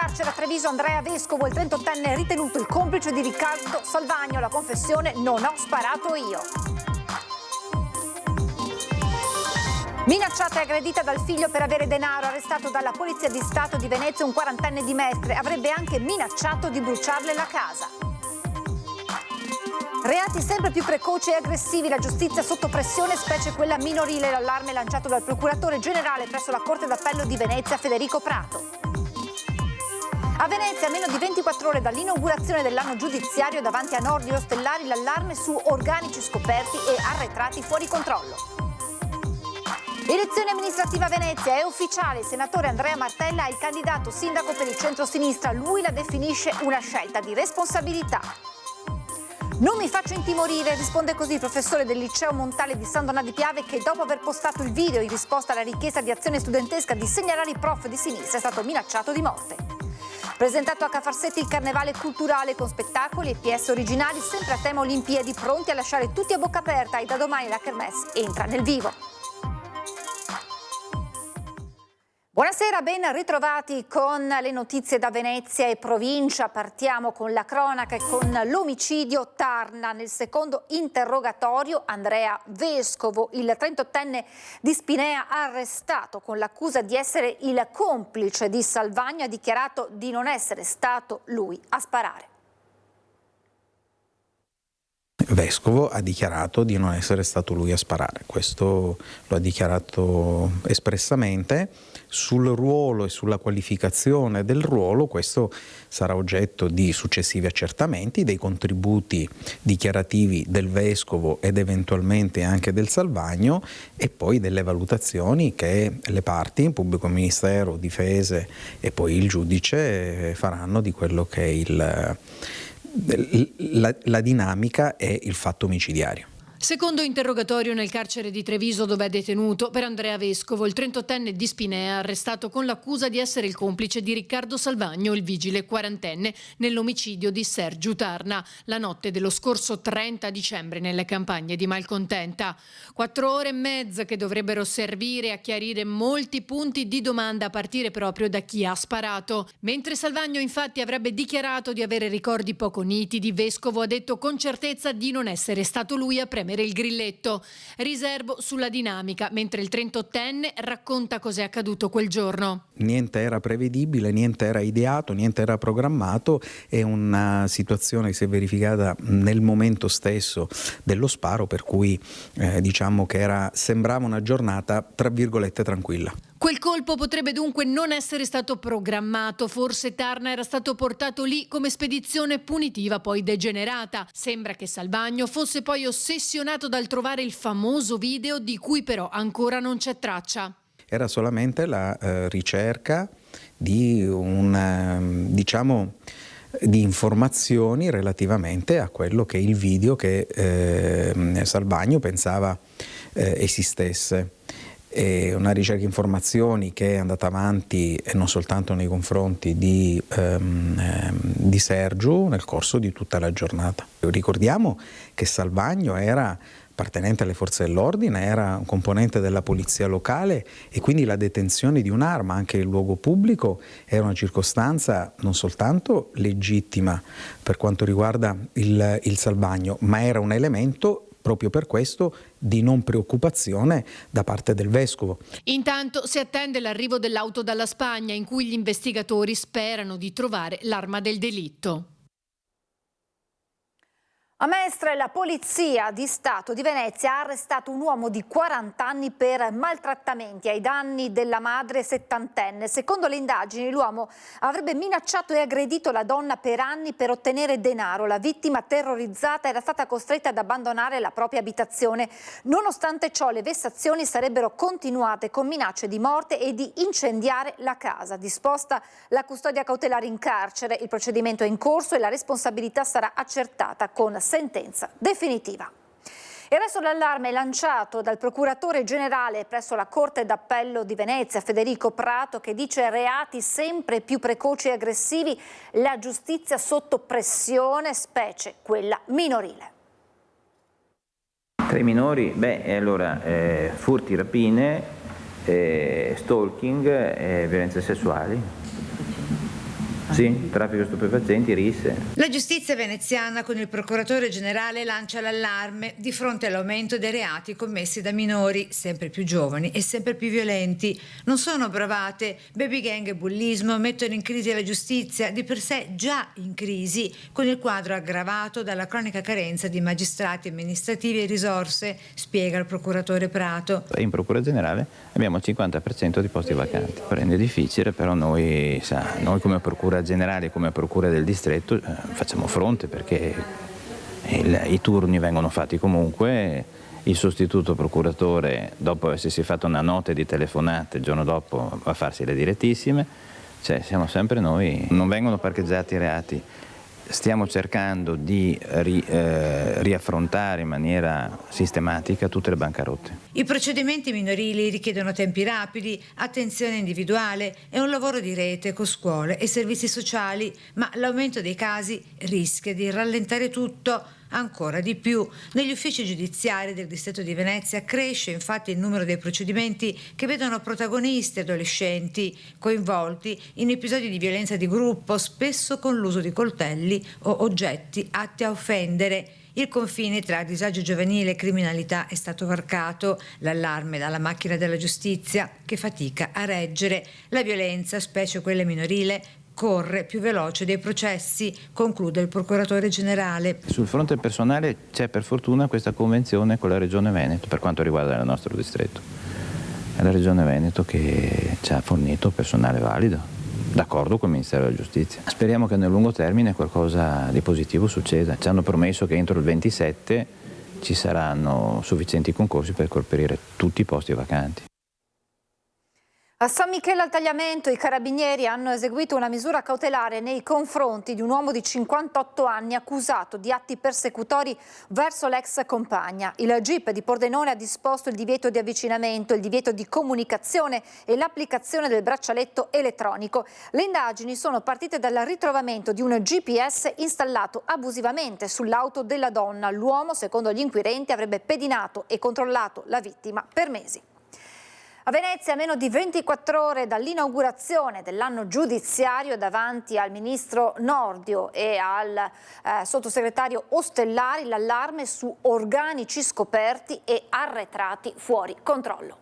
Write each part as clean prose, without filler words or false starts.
carcere a Treviso Andrea Vescovo, il 38enne ritenuto il complice di Riccardo Salvagno. La confessione: non ho sparato io. Minacciata e aggredita dal figlio per avere denaro, arrestato dalla Polizia di Stato di Venezia un 40enne di Mestre. Avrebbe anche minacciato di bruciarle la casa. Reati sempre più precoci e aggressivi, la giustizia sotto pressione, specie quella minorile. L'allarme lanciato dal procuratore generale presso la Corte d'Appello di Venezia, Federico Prato. A Venezia, a meno di 24 ore dall'inaugurazione dell'anno giudiziario, davanti a Nordi e Ostellari, l'allarme su organici scoperti e arretrati fuori controllo. Elezione amministrativa a Venezia, è ufficiale, il senatore Andrea Martella è il candidato sindaco per il centro-sinistra. Lui la definisce una scelta di responsabilità. Non mi faccio intimorire, risponde così il professore del liceo Montale di San Donà di Piave, che dopo aver postato il video in risposta alla richiesta di azione studentesca di segnalare i prof di sinistra è stato minacciato di morte. Presentato a Cafarsetti il carnevale culturale con spettacoli e PS originali sempre a tema Olimpiadi, pronti a lasciare tutti a bocca aperta, e da domani la Kermesse entra nel vivo. Buonasera, ben ritrovati con le notizie da Venezia e provincia. Partiamo con la cronaca e con l'omicidio Tarna. Nel secondo interrogatorio Andrea Vescovo, il 38enne di Spinea, arrestato con l'accusa di essere il complice di Salvagno, ha dichiarato di non essere stato lui a sparare. Vescovo ha dichiarato di non essere stato lui a sparare, questo lo ha dichiarato espressamente. Sul ruolo e sulla qualificazione del ruolo questo sarà oggetto di successivi accertamenti, dei contributi dichiarativi del Vescovo ed eventualmente anche del Salvagno, e poi delle valutazioni che le parti, pubblico ministero, difese e poi il giudice faranno di quello che è la dinamica e il fatto omicidiario. Secondo interrogatorio nel carcere di Treviso, dove è detenuto per Andrea Vescovo, il 38enne di Spinea, arrestato con l'accusa di essere il complice di Riccardo Salvagno, il vigile quarantenne, nell'omicidio di Sergiu Tarna la notte dello scorso 30 dicembre nelle campagne di Malcontenta. 4 ore e mezza che dovrebbero servire a chiarire molti punti di domanda, a partire proprio da chi ha sparato. Mentre Salvagno infatti avrebbe dichiarato di avere ricordi poco nitidi, Vescovo ha detto con certezza di non essere stato lui a premere il grilletto. Riservo sulla dinamica, mentre il 38enne racconta cos'è accaduto quel giorno. Niente era prevedibile, niente era ideato, niente era programmato, è una situazione che si è verificata nel momento stesso dello sparo, per cui diciamo che sembrava una giornata tra virgolette tranquilla. Quel colpo potrebbe dunque non essere stato programmato, forse Tarna era stato portato lì come spedizione punitiva poi degenerata. Sembra che Salvagno fosse poi ossessionato dal trovare il famoso video di cui però ancora non c'è traccia. Era solamente la ricerca di di informazioni relativamente a quello che è il video che Salvagno pensava esistesse. È una ricerca di informazioni che è andata avanti e non soltanto nei confronti di Sergiu nel corso di tutta la giornata. Ricordiamo che Salvagno era appartenente alle forze dell'ordine, era un componente della polizia locale, e quindi la detenzione di un'arma anche in luogo pubblico era una circostanza non soltanto legittima per quanto riguarda il Salvagno, ma era un elemento proprio per questo di non preoccupazione da parte del Vescovo. Intanto si attende l'arrivo dell'auto dalla Spagna, in cui gli investigatori sperano di trovare l'arma del delitto. A Mestre la Polizia di Stato di Venezia ha arrestato un uomo di 40 anni per maltrattamenti ai danni della madre settantenne. Secondo le indagini l'uomo avrebbe minacciato e aggredito la donna per anni per ottenere denaro. La vittima, terrorizzata, era stata costretta ad abbandonare la propria abitazione. Nonostante ciò, le vessazioni sarebbero continuate con minacce di morte e di incendiare la casa. Disposta la custodia cautelare in carcere, il procedimento è in corso e la responsabilità sarà accertata con sentenza definitiva. E adesso l'allarme lanciato dal procuratore generale presso la Corte d'Appello di Venezia, Federico Prato, che dice reati sempre più precoci e aggressivi, la giustizia sotto pressione, specie quella minorile. Tra i minori, furti, rapine, stalking e violenze sessuali. Sì, traffico stupefacenti, risse. La giustizia veneziana con il procuratore generale lancia l'allarme di fronte all'aumento dei reati commessi da minori, sempre più giovani e sempre più violenti. Non sono bravate, baby gang e bullismo mettono in crisi la giustizia, di per sé già in crisi, con il quadro aggravato dalla cronica carenza di magistrati amministrativi e risorse, spiega il procuratore Prato. In Procura Generale abbiamo il 50% di posti vacanti. Rende difficile, però noi come Procura Generale, come Procura del Distretto facciamo fronte, perché i turni vengono fatti comunque. Il sostituto procuratore, dopo essersi fatto una notte di telefonate, il giorno dopo va a farsi le direttissime. Cioè siamo sempre noi, non vengono parcheggiati i reati. Stiamo cercando di riaffrontare in maniera sistematica tutte le bancarotte. I procedimenti minorili richiedono tempi rapidi, attenzione individuale e un lavoro di rete con scuole e servizi sociali, ma l'aumento dei casi rischia di rallentare tutto ancora di più. Negli uffici giudiziari del distretto di Venezia cresce infatti il numero dei procedimenti che vedono protagonisti adolescenti coinvolti in episodi di violenza di gruppo, spesso con l'uso di coltelli o oggetti atti a offendere. Il confine tra disagio giovanile e criminalità è stato varcato, l'allarme dalla macchina della giustizia che fatica a reggere. La violenza, specie quella minorile, corre più veloce dei processi, conclude il procuratore generale. Sul fronte personale c'è per fortuna questa convenzione con la Regione Veneto per quanto riguarda il nostro distretto. È la Regione Veneto che ci ha fornito personale valido, d'accordo con il Ministero della Giustizia. Speriamo che nel lungo termine qualcosa di positivo succeda. Ci hanno promesso che entro il 27 ci saranno sufficienti concorsi per coprire tutti i posti vacanti. A San Michele al Tagliamento i carabinieri hanno eseguito una misura cautelare nei confronti di un uomo di 58 anni accusato di atti persecutori verso l'ex compagna. Il GIP di Pordenone ha disposto il divieto di avvicinamento, il divieto di comunicazione e l'applicazione del braccialetto elettronico. Le indagini sono partite dal ritrovamento di un GPS installato abusivamente sull'auto della donna. L'uomo, secondo gli inquirenti, avrebbe pedinato e controllato la vittima per mesi. A Venezia, a meno di 24 ore dall'inaugurazione dell'anno giudiziario, davanti al ministro Nordio e al sottosegretario Ostellari, l'allarme su organici scoperti e arretrati fuori controllo.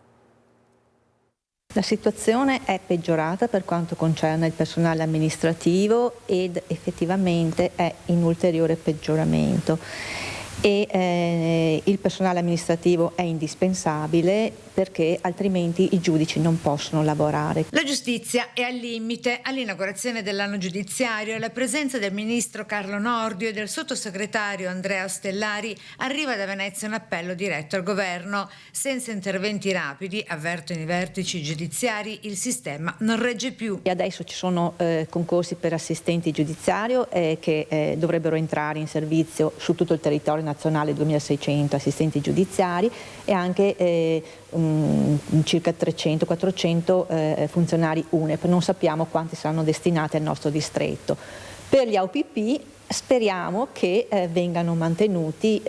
La situazione è peggiorata per quanto concerne il personale amministrativo ed effettivamente è in ulteriore peggioramento. E il personale amministrativo è indispensabile perché altrimenti i giudici non possono lavorare. La giustizia è al limite. All'inaugurazione dell'anno giudiziario la presenza del ministro Carlo Nordio e del sottosegretario Andrea Ostellari arriva da Venezia un appello diretto al governo. Senza interventi rapidi, avvertono i vertici giudiziari, il sistema non regge più. E adesso ci sono concorsi per assistenti giudiziario che dovrebbero entrare in servizio su tutto il territorio nazionale, 2600 assistenti giudiziari e anche circa 300-400 funzionari UNEP. Non sappiamo quanti saranno destinati al nostro distretto. Per gli AUPP speriamo che vengano mantenuti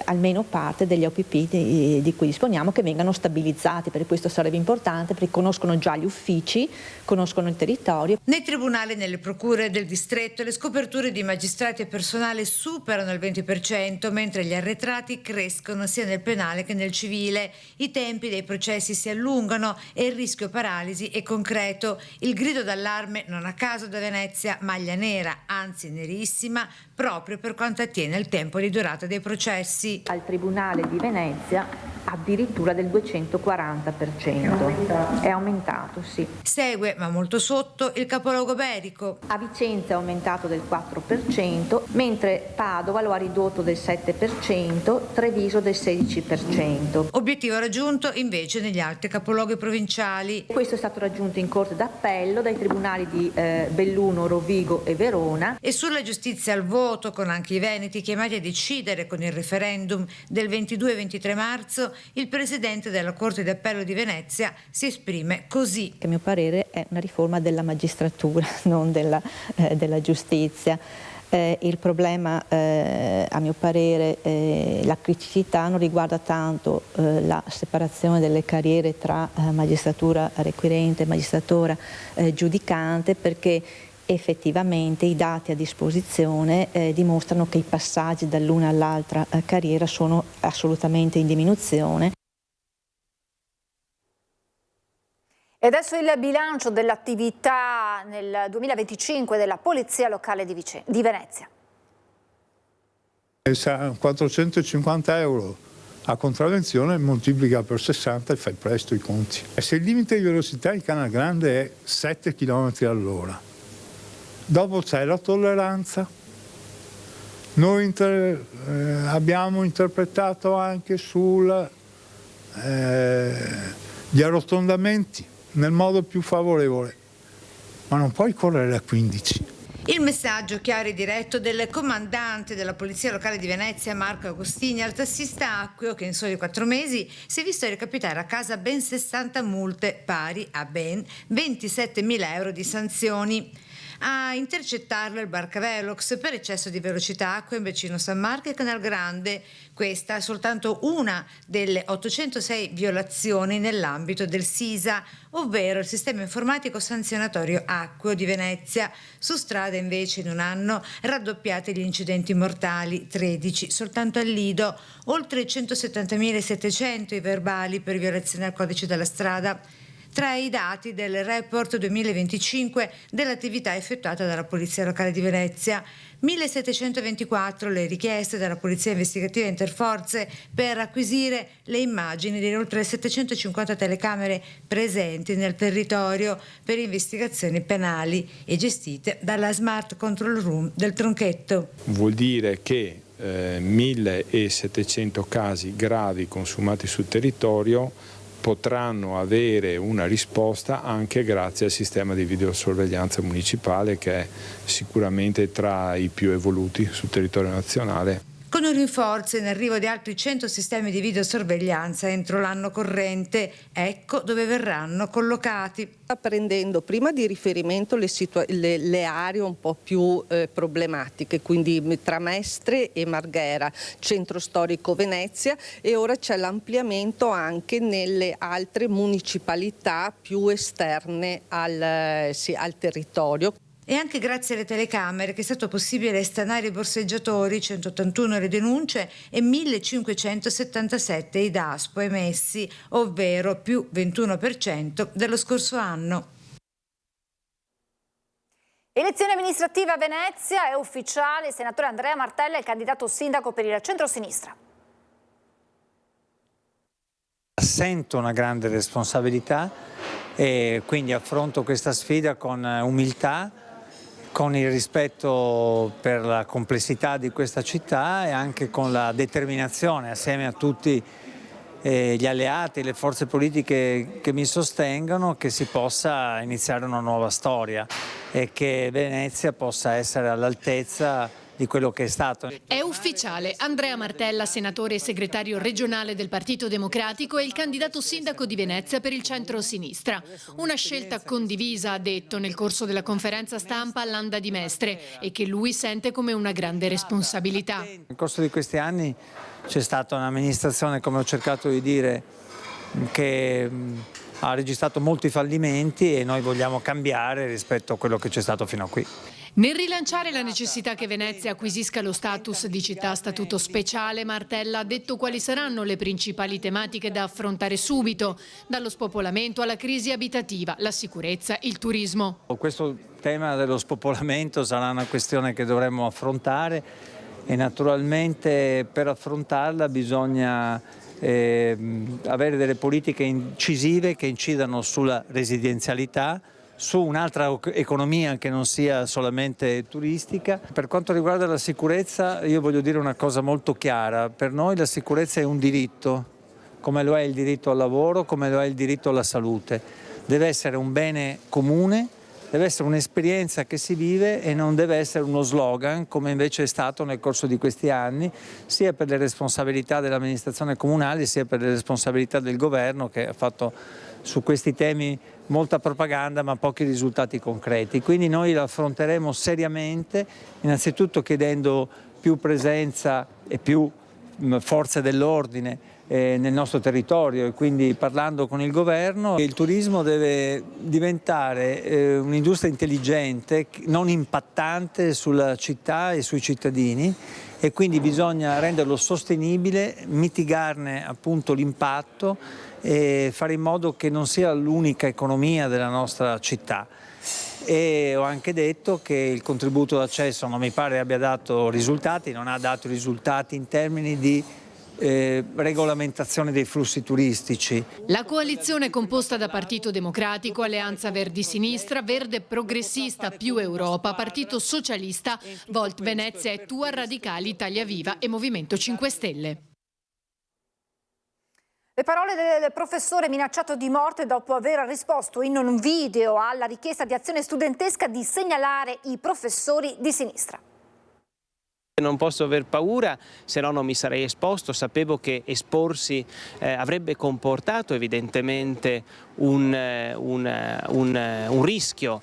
almeno parte degli AUPP di cui disponiamo, che vengano stabilizzati, perché questo sarebbe importante, perché conoscono già gli uffici, conoscono il territorio. Nei tribunali e nelle procure del distretto le scoperture di magistrati e personale superano il 20%, mentre gli arretrati crescono sia nel penale che nel civile. I tempi dei processi si allungano e il rischio paralisi è concreto. Il grido d'allarme non a caso da Venezia, maglia nera, anzi nerissima, proprio per quanto attiene al tempo di durata dei processi. Al Tribunale di Venezia addirittura del 240%. È aumentato, sì. Segue, ma molto sotto, il capoluogo iberico. A Vicenza è aumentato del 4%, mentre Padova lo ha ridotto del 7%, Treviso del 16%. Obiettivo raggiunto invece negli altri capoluoghi provinciali. Questo è stato raggiunto in Corte d'Appello dai tribunali di Belluno, Rovigo e Verona. E sulla giustizia al voto, con anche i veneti chiamati a decidere con il referendum del 22 e 23 marzo, il presidente della Corte d'Appello di Venezia si esprime così. Che a mio parere è una riforma della magistratura, non della giustizia. Il problema, a mio parere, la criticità non riguarda tanto la separazione delle carriere tra magistratura requirente e magistratura giudicante, perché effettivamente i dati a disposizione dimostrano che i passaggi dall'una all'altra carriera sono assolutamente in diminuzione. E adesso il bilancio dell'attività nel 2025 della Polizia Locale di Venezia. 450 euro a contravvenzione, moltiplica per 60 e fai presto i conti. E se il limite di velocità in Canal Grande è 7 km all'ora, dopo c'è la tolleranza. Noi abbiamo interpretato anche gli arrotondamenti nel modo più favorevole, ma non puoi correre a 15. Il messaggio chiaro e diretto del comandante della Polizia Locale di Venezia, Marco Agostini, al tassista acqueo che in soli 4 mesi si è visto recapitare a casa ben 60 multe pari a ben 27.000 euro di sanzioni. A intercettarlo il Barcavelox per eccesso di velocità acqua in bacino San Marco e Canal Grande. Questa è soltanto una delle 806 violazioni nell'ambito del SISA, ovvero il sistema informatico sanzionatorio acqueo di Venezia. Su strada invece in un anno raddoppiati gli incidenti mortali, 13 soltanto al Lido, oltre 170.700 i verbali per violazione al codice della strada. Tra i dati del report 2025 dell'attività effettuata dalla Polizia Locale di Venezia, 1724 le richieste dalla Polizia Investigativa Interforze per acquisire le immagini delle oltre 750 telecamere presenti nel territorio per investigazioni penali e gestite dalla Smart Control Room del Tronchetto. Vuol dire che 1700 casi gravi consumati sul territorio potranno avere una risposta anche grazie al sistema di videosorveglianza municipale, che è sicuramente tra i più evoluti sul territorio nazionale. Con un rinforzo in arrivo di altri 100 sistemi di videosorveglianza entro l'anno corrente, ecco dove verranno collocati. Sta prendendo prima di riferimento le aree un po' più problematiche, quindi tra Mestre e Marghera, centro storico Venezia, e ora c'è l'ampliamento anche nelle altre municipalità più esterne al territorio. E anche grazie alle telecamere che è stato possibile stanare i borseggiatori, 181 le denunce e 1577 i DASPO emessi, ovvero più 21% dello scorso anno. Elezione amministrativa a Venezia, è ufficiale, il senatore Andrea Martella è il candidato sindaco per il centro-sinistra. Sento una grande responsabilità e quindi affronto questa sfida con umiltà, con il rispetto per la complessità di questa città e anche con la determinazione, assieme a tutti gli alleati, le forze politiche che mi sostengono, che si possa iniziare una nuova storia e che Venezia possa essere all'altezza di quello che è stato. È ufficiale, Andrea Martella, senatore e segretario regionale del Partito Democratico, è il candidato sindaco di Venezia per il centro-sinistra. Una scelta condivisa, ha detto nel corso della conferenza stampa all'Anda di Mestre, e che lui sente come una grande responsabilità. Nel corso di questi anni c'è stata un'amministrazione, come ho cercato di dire, che ha registrato molti fallimenti e noi vogliamo cambiare rispetto a quello che c'è stato fino a qui. Nel rilanciare la necessità che Venezia acquisisca lo status di città a statuto speciale, Martella ha detto quali saranno le principali tematiche da affrontare subito, dallo spopolamento alla crisi abitativa, la sicurezza, il turismo. Questo tema dello spopolamento sarà una questione che dovremo affrontare e naturalmente per affrontarla bisogna avere delle politiche incisive che incidano sulla residenzialità, su un'altra economia che non sia solamente turistica. Per quanto riguarda la sicurezza, io voglio dire una cosa molto chiara: per noi la sicurezza è un diritto, come lo è il diritto al lavoro, come lo è il diritto alla salute. Deve essere un bene comune, deve essere un'esperienza che si vive e non deve essere uno slogan, come invece è stato nel corso di questi anni, sia per le responsabilità dell'amministrazione comunale, sia per le responsabilità del governo, che ha fatto su questi temi molta propaganda ma pochi risultati concreti. Quindi noi la affronteremo seriamente, innanzitutto chiedendo più presenza e più forze dell'ordine nel nostro territorio, e quindi parlando con il governo il turismo deve diventare un'industria intelligente, non impattante sulla città e sui cittadini, e quindi bisogna renderlo sostenibile, mitigarne appunto l'impatto e fare in modo che non sia l'unica economia della nostra città. E ho anche detto che il contributo d'accesso non mi pare abbia dato risultati, non ha dato risultati in termini di regolamentazione dei flussi turistici. La coalizione è composta da Partito Democratico, Alleanza Verdi-Sinistra, Verde Progressista più Europa, Partito Socialista, Volt Venezia e Tua, Radicali, Italia Viva e Movimento 5 Stelle. Le parole del professore minacciato di morte dopo aver risposto in un video alla richiesta di azione studentesca di segnalare i professori di sinistra. Non posso aver paura, se no non mi sarei esposto. Sapevo che esporsi avrebbe comportato evidentemente un rischio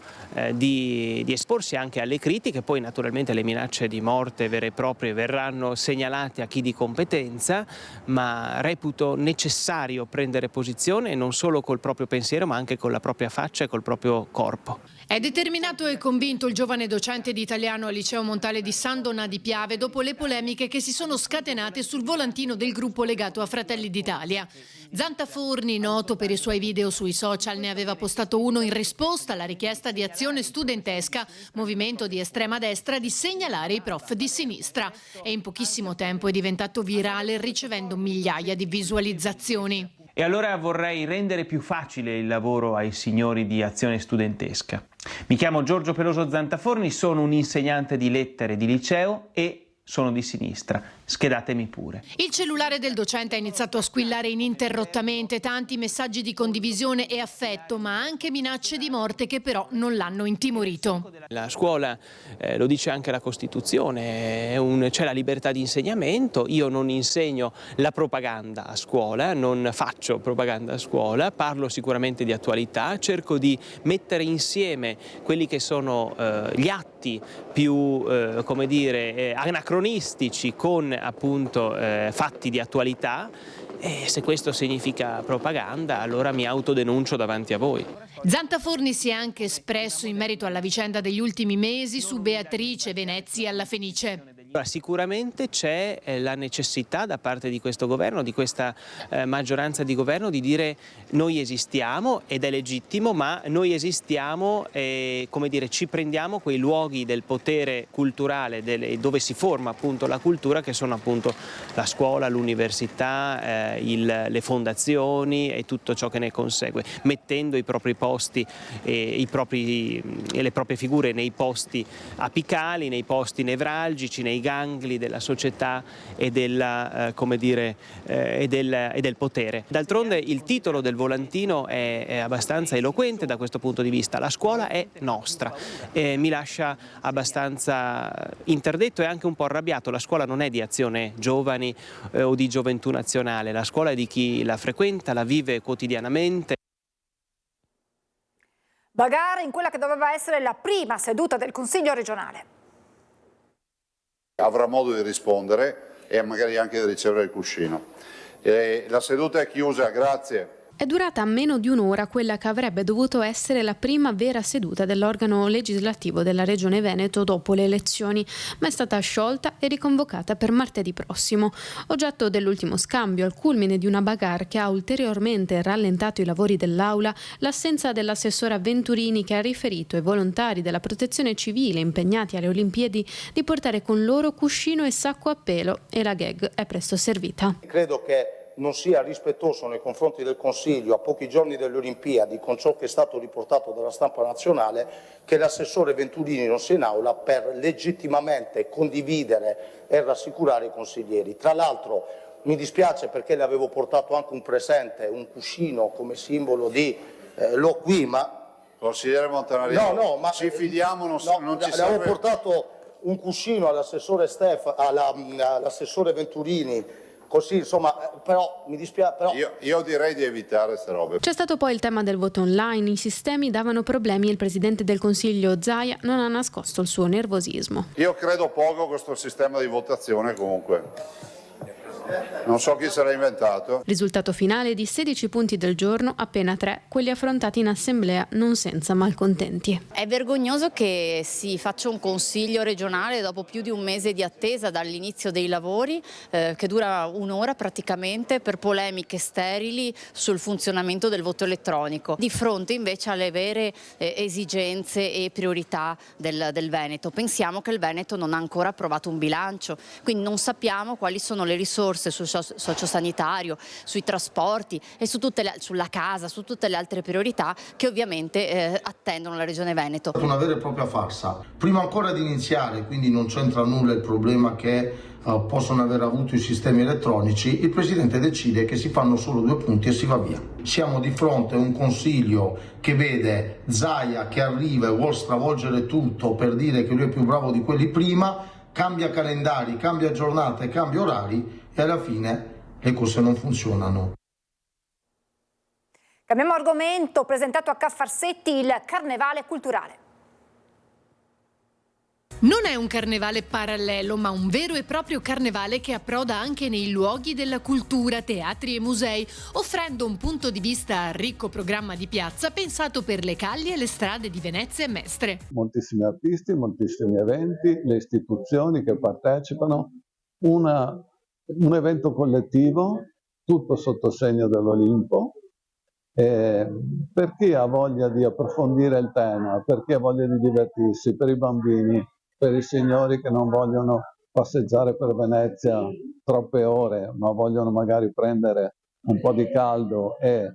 di esporsi anche alle critiche. Poi naturalmente le minacce di morte vere e proprie verranno segnalate a chi di competenza, ma reputo necessario prendere posizione non solo col proprio pensiero ma anche con la propria faccia e col proprio corpo. È determinato e convinto il giovane docente di italiano al liceo Montale di San Donà di Piave dopo le polemiche che si sono scatenate sul volantino del gruppo legato a Fratelli d'Italia. Zantaforni, noto per i suoi video sui social, ne aveva postato uno in risposta alla richiesta di azione studentesca, movimento di estrema destra, di segnalare i prof di sinistra. E in pochissimo tempo è diventato virale ricevendo migliaia di visualizzazioni. E allora vorrei rendere più facile il lavoro ai signori di Azione Studentesca. Mi chiamo Giorgio Peloso Zantaforni, sono un insegnante di lettere di liceo e sono di sinistra. Schedatemi pure. Il cellulare del docente ha iniziato a squillare ininterrottamente, tanti messaggi di condivisione e affetto, ma anche minacce di morte che però non l'hanno intimorito. La scuola, lo dice anche la Costituzione, c'è la libertà di insegnamento. Io non insegno la propaganda a scuola, non faccio propaganda a scuola, parlo sicuramente di attualità, cerco di mettere insieme quelli che sono gli atti più come dire, anacronistici con appunto fatti di attualità, e se questo significa propaganda allora mi autodenuncio davanti a voi. Zantaforni si è anche espresso in merito alla vicenda degli ultimi mesi su Beatrice Venezia alla Fenice. Sicuramente c'è la necessità da parte di questo governo, di questa maggioranza di governo, di dire noi esistiamo, ed è legittimo, ma noi esistiamo e come dire, ci prendiamo quei luoghi del potere culturale dove si forma appunto la cultura, che sono appunto la scuola, l'università, le fondazioni e tutto ciò che ne consegue, mettendo i propri posti e le proprie figure nei posti apicali, nei posti nevralgici, nei gangli della società e del potere. D'altronde il titolo del volantino è abbastanza eloquente da questo punto di vista: la scuola è nostra. Mi lascia abbastanza interdetto e anche un po' arrabbiato. La scuola non è di Azione Giovani o di Gioventù Nazionale, la scuola è di chi la frequenta, la vive quotidianamente. Bagarre in quella che doveva essere la prima seduta del Consiglio regionale. Avrà modo di rispondere e magari anche di ricevere il cuscino. La seduta è chiusa, grazie. È durata meno di un'ora quella che avrebbe dovuto essere la prima vera seduta dell'organo legislativo della Regione Veneto dopo le elezioni, ma è stata sciolta e riconvocata per martedì prossimo. Oggetto dell'ultimo scambio, al culmine di una bagarre che ha ulteriormente rallentato i lavori dell'Aula, l'assenza dell'assessora Venturini, che ha riferito ai volontari della Protezione Civile impegnati alle Olimpiadi di portare con loro cuscino e sacco a pelo, e la gag è presto servita. Credo che non sia rispettoso nei confronti del Consiglio, a pochi giorni delle Olimpiadi, con ciò che è stato riportato dalla stampa nazionale, che l'assessore Venturini non sia in aula per legittimamente condividere e rassicurare i consiglieri. Tra l'altro mi dispiace perché le avevo portato anche un presente, un cuscino come simbolo di l'ho qui, ma... Consigliere Montanarino, no, ma ci fidiamo, non ci serve... Le avevo portato un cuscino all'assessore all'assessore Venturini. Così, insomma, però mi dispiace. Però... Io direi di evitare queste robe. C'è stato poi il tema del voto online, i sistemi davano problemi e il Presidente del Consiglio Zaia non ha nascosto il suo nervosismo. Io credo poco a questo sistema di votazione comunque. Non so chi se l'ha inventato. Risultato finale di 16 punti del giorno, appena 3 quelli affrontati in assemblea, non senza malcontenti. È vergognoso che si faccia un consiglio regionale dopo più di un mese di attesa dall'inizio dei lavori, che dura un'ora praticamente, per polemiche sterili sul funzionamento del voto elettronico, di fronte invece alle vere esigenze e priorità del Veneto. Pensiamo che il Veneto non ha ancora approvato un bilancio, quindi non sappiamo quali sono le risorse sul sociosanitario, sui trasporti e sulla casa, su tutte le altre priorità che ovviamente attendono la Regione Veneto. È una vera e propria farsa. Prima ancora di iniziare, quindi non c'entra nulla il problema che possono aver avuto i sistemi elettronici, il Presidente decide che si fanno solo 2 punti e si va via. Siamo di fronte a un Consiglio che vede Zaia che arriva e vuol stravolgere tutto per dire che lui è più bravo di quelli prima, cambia calendari, cambia giornate, cambia orari e alla fine le cose non funzionano. Cambiamo argomento, presentato a Ca' Farsetti il Carnevale Culturale. Non è un carnevale parallelo, ma un vero e proprio carnevale che approda anche nei luoghi della cultura, teatri e musei, offrendo un punto di vista al ricco programma di piazza pensato per le calli e le strade di Venezia e Mestre. Moltissimi artisti, moltissimi eventi, le istituzioni che partecipano, un evento collettivo, tutto sotto segno dell'Olimpo. Per chi ha voglia di approfondire il tema, per chi ha voglia di divertirsi, per i bambini, per i signori che non vogliono passeggiare per Venezia troppe ore, ma vogliono magari prendere un po' di caldo e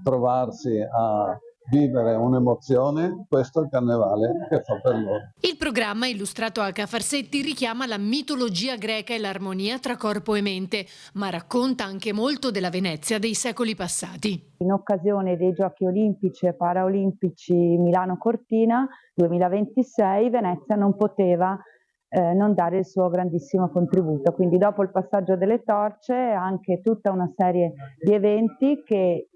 trovarsi a vivere un'emozione, questo è il carnevale che fa per loro. Il programma illustrato a Ca' Farsetti richiama la mitologia greca e l'armonia tra corpo e mente, ma racconta anche molto della Venezia dei secoli passati. In occasione dei Giochi Olimpici e Paraolimpici Milano-Cortina 2026, Venezia non poteva non dare il suo grandissimo contributo. Quindi dopo il passaggio delle torce anche tutta una serie di eventi che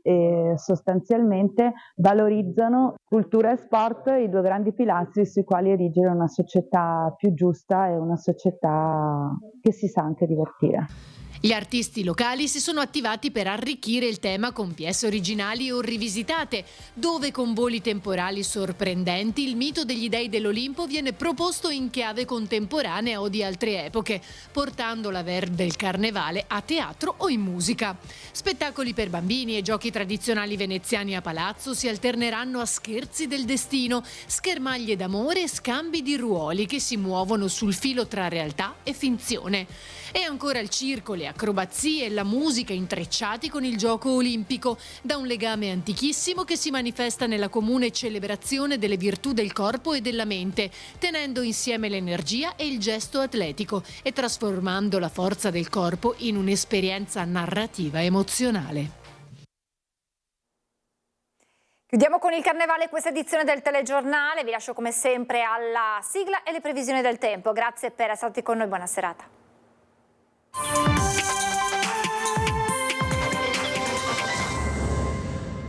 sostanzialmente valorizzano cultura e sport, i 2 grandi pilastri sui quali erigere una società più giusta e una società che si sa anche divertire. Gli artisti locali si sono attivati per arricchire il tema con pièce originali o rivisitate, dove con voli temporali sorprendenti il mito degli dei dell'Olimpo viene proposto in chiave contemporanea o di altre epoche, portando la ver del carnevale a teatro o in musica. Spettacoli per bambini e giochi tradizionali veneziani a palazzo si alterneranno a scherzi del destino, schermaglie d'amore e scambi di ruoli che si muovono sul filo tra realtà e finzione. E ancora il circo, le acrobazie e la musica intrecciati con il gioco olimpico, da un legame antichissimo che si manifesta nella comune celebrazione delle virtù del corpo e della mente, tenendo insieme l'energia e il gesto atletico e trasformando la forza del corpo in un'esperienza narrativa emozionale. Chiudiamo con il carnevale questa edizione del telegiornale, vi lascio come sempre alla sigla e le previsioni del tempo. Grazie per essere stati con noi, buona serata.